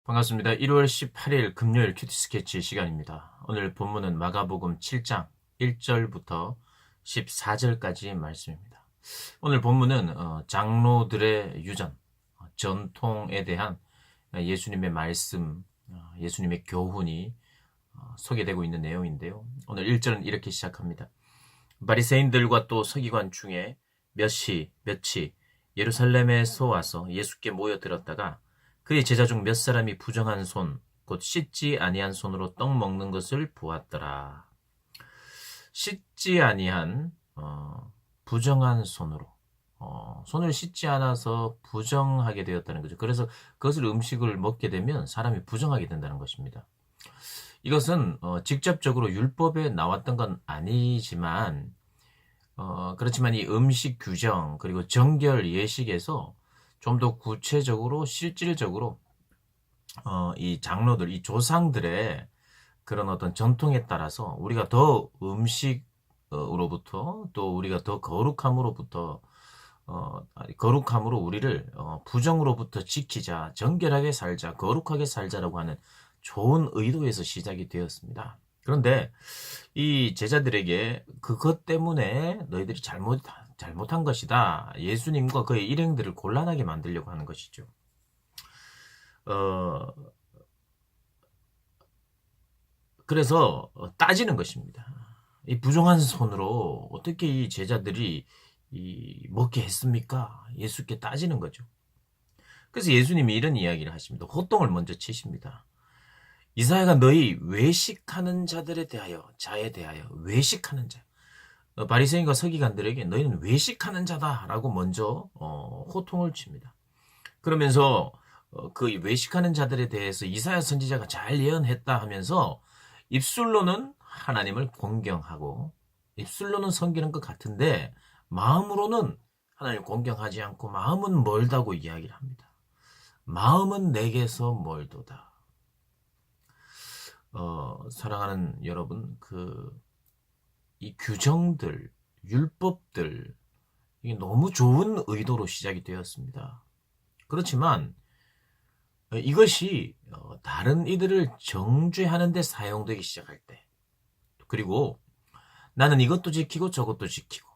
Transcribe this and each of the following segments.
반갑습니다. 1월 18일 금요일 큐티 스케치 시간입니다. 오늘 본문은 마가복음 7장 1절부터 14절까지의 말씀입니다. 오늘 본문은 장로들의 유전, 전통에 대한 예수님의 말씀, 예수님의 교훈이 소개되고 있는 내용인데요. 오늘 1절은 이렇게 시작합니다. 바리새인들과 또 서기관 중에 몇이 예루살렘에서 와서 예수께 모여들었다가 그의 제자 중 몇 사람이 부정한 손, 곧 씻지 아니한 손으로 떡 먹는 것을 보았더라. 씻지 아니한 부정한 손으로 손을 씻지 않아서 부정하게 되었다는 거죠. 그래서 그것을 음식을 먹게 되면 사람이 부정하게 된다는 것입니다. 이것은 직접적으로 율법에 나왔던 건 아니지만 그렇지만 이 음식 규정 그리고 정결 예식에서 좀 더 구체적으로 실질적으로 이 장로들, 이 조상들의 그런 어떤 전통에 따라서 우리가 더 음식으로부터 또 우리가 더 거룩함으로부터 거룩함으로 우리를 부정으로부터 지키자, 정결하게 살자, 거룩하게 살자라고 하는 좋은 의도에서 시작이 되었습니다. 그런데 이 제자들에게 그것 때문에 너희들이 잘못한 것이다. 예수님과 그의 일행들을 곤란하게 만들려고 하는 것이죠. 그래서 따지는 것입니다. 이 부정한 손으로 어떻게 이 제자들이 먹게 했습니까? 예수께 따지는 거죠. 그래서 예수님이 이런 이야기를 하십니다. 호통을 먼저 치십니다. 이사야가 너희 외식하는 자들에 대하여 외식하는 자. 바리새인과 서기관들에게 너희는 외식하는 자다라고 먼저 호통을 칩니다. 그러면서 그 외식하는 자들에 대해서 이사야 선지자가 잘 예언했다 하면서 입술로는 하나님을 공경하고 입술로는 섬기는 것 같은데 마음으로는 하나님을 공경하지 않고 마음은 멀다고 이야기를 합니다. 마음은 내게서 멀도다. 사랑하는 여러분, 이 규정들, 율법들, 이게 너무 좋은 의도로 시작이 되었습니다. 그렇지만 이것이 다른 이들을 정죄하는 데 사용되기 시작할 때, 그리고 나는 이것도 지키고 저것도 지키고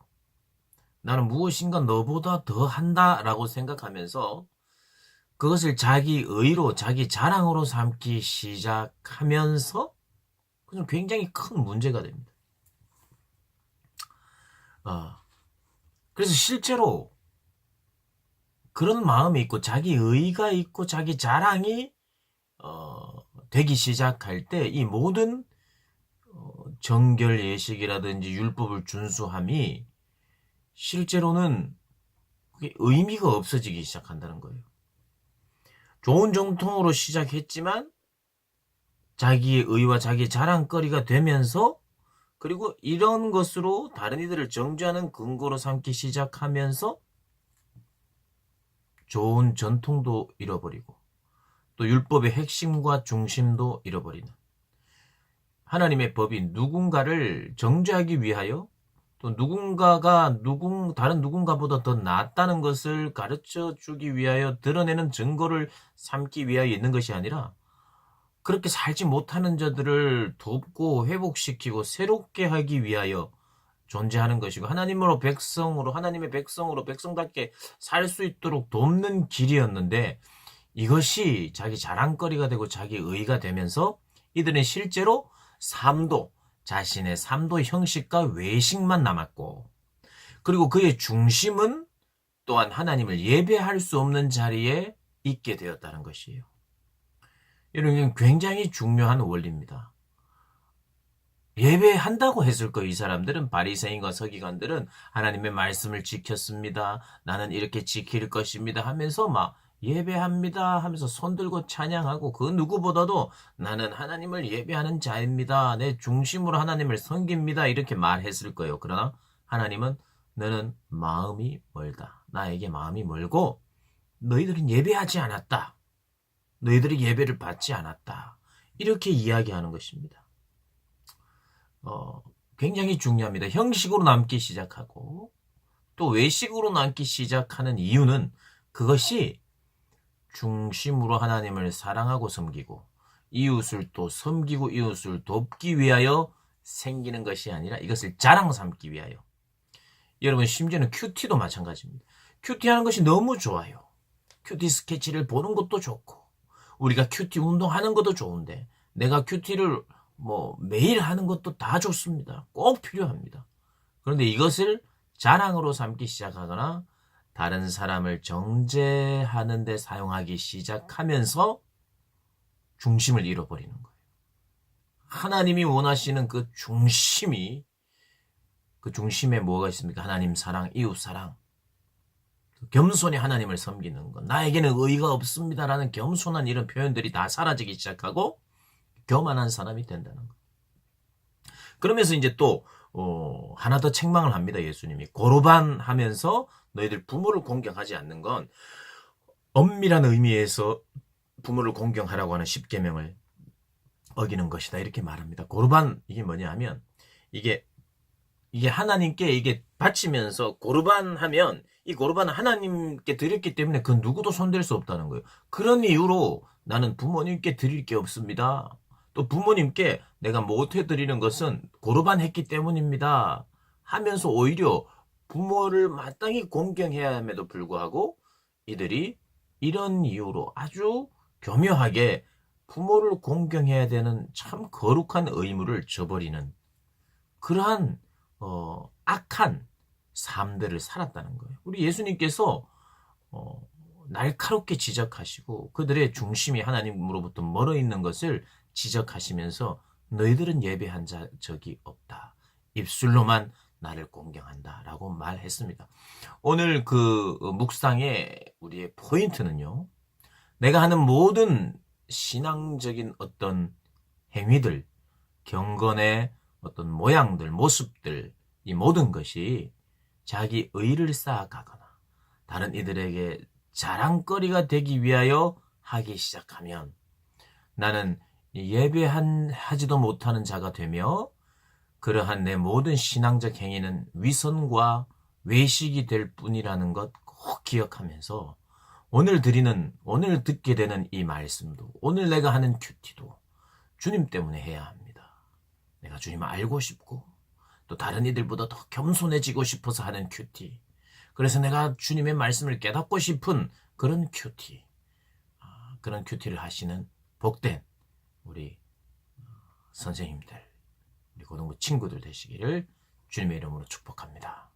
나는 무엇인가 너보다 더 한다라고 생각하면서 그것을 자기 의로, 자기 자랑으로 삼기 시작하면서 그건 굉장히 큰 문제가 됩니다. 그래서 실제로 그런 마음이 있고 자기 의가 있고 자기 자랑이 되기 시작할 때 이 모든 정결 예식이라든지 율법을 준수함이 실제로는 그게 의미가 없어지기 시작한다는 거예요. 좋은 정통으로 시작했지만 자기의 의와 자기 자랑거리가 되면서 그리고 이런 것으로 다른 이들을 정죄하는 근거로 삼기 시작하면서 좋은 전통도 잃어버리고 또 율법의 핵심과 중심도 잃어버리는 하나님의 법이 누군가를 정죄하기 위하여 또 누군가가 다른 누군가보다 더 낫다는 것을 가르쳐 주기 위하여 드러내는 증거를 삼기 위하여 있는 것이 아니라 그렇게 살지 못하는 자들을 돕고 회복시키고 새롭게 하기 위하여 존재하는 것이고 하나님의 백성으로 백성답게 살 수 있도록 돕는 길이었는데 이것이 자기 자랑거리가 되고 자기 의가 되면서 이들은 실제로 자신의 삶도 형식과 외식만 남았고 그리고 그의 중심은 또한 하나님을 예배할 수 없는 자리에 있게 되었다는 것이에요. 이런 굉장히 중요한 원리입니다. 예배한다고 했을 거예요. 이 사람들은 바리새인과 서기관들은 하나님의 말씀을 지켰습니다. 나는 이렇게 지킬 것입니다 하면서 막 예배합니다 하면서 손 들고 찬양하고 그 누구보다도 나는 하나님을 예배하는 자입니다. 내 중심으로 하나님을 섬깁니다. 이렇게 말했을 거예요. 그러나 하나님은 너는 마음이 멀다. 나에게 마음이 멀고 너희들은 예배하지 않았다. 너희들이 예배를 받지 않았다. 이렇게 이야기하는 것입니다. 굉장히 중요합니다. 형식으로 남기 시작하고 또 외식으로 남기 시작하는 이유는 그것이 중심으로 하나님을 사랑하고 섬기고 이웃을 또 섬기고 이웃을 돕기 위하여 생기는 것이 아니라 이것을 자랑 삼기 위하여. 여러분 심지어는 큐티도 마찬가지입니다. 큐티 하는 것이 너무 좋아요. 큐티 스케치를 보는 것도 좋고 우리가 큐티 운동하는 것도 좋은데 내가 큐티를 매일 하는 것도 다 좋습니다. 꼭 필요합니다. 그런데 이것을 자랑으로 삼기 시작하거나 다른 사람을 정죄하는 데 사용하기 시작하면서 중심을 잃어버리는 거예요. 하나님이 원하시는 그 중심에 뭐가 있습니까? 하나님 사랑, 이웃 사랑. 겸손히 하나님을 섬기는 것. 나에게는 의의가 없습니다라는 겸손한 이런 표현들이 다 사라지기 시작하고 교만한 사람이 된다는 것. 그러면서 이제 또 하나 더 책망을 합니다. 예수님이. 고르반 하면서 너희들 부모를 공경하지 않는 건 엄밀한 의미에서 부모를 공경하라고 하는 십계명을 어기는 것이다. 이렇게 말합니다. 고르반 이게 뭐냐 하면 이게 하나님께 이게 바치면서 고르반 하면 이 고르반은 하나님께 드렸기 때문에 그 누구도 손댈 수 없다는 거예요. 그런 이유로 나는 부모님께 드릴 게 없습니다. 또 부모님께 내가 못 해드리는 것은 고르반 했기 때문입니다. 하면서 오히려 부모를 마땅히 공경해야 함에도 불구하고 이들이 이런 이유로 아주 교묘하게 부모를 공경해야 되는 참 거룩한 의무를 저버리는 그러한 악한 삶들을 살았다는 거예요. 우리 예수님께서 날카롭게 지적하시고 그들의 중심이 하나님으로부터 멀어 있는 것을 지적하시면서 너희들은 예배한 적이 없다. 입술로만 나를 공경한다 라고 말했습니다. 오늘 그 묵상의 우리의 포인트는요. 내가 하는 모든 신앙적인 어떤 행위들, 경건의 어떤 모양들, 모습들, 이 모든 것이 자기 의를 쌓아가거나 다른 이들에게 자랑거리가 되기 위하여 하기 시작하면 나는 예배하지도 못하는 자가 되며 그러한 내 모든 신앙적 행위는 위선과 외식이 될 뿐이라는 것 꼭 기억하면서 오늘 듣게 되는 이 말씀도 오늘 내가 하는 큐티도 주님 때문에 해야 합니다. 내가 주님을 알고 싶고 또 다른 이들보다 더 겸손해지고 싶어서 하는 큐티. 그래서 내가 주님의 말씀을 깨닫고 싶은 그런 큐티. 그런 큐티를 하시는 복된 우리 선생님들, 우리 고등부 친구들 되시기를 주님의 이름으로 축복합니다.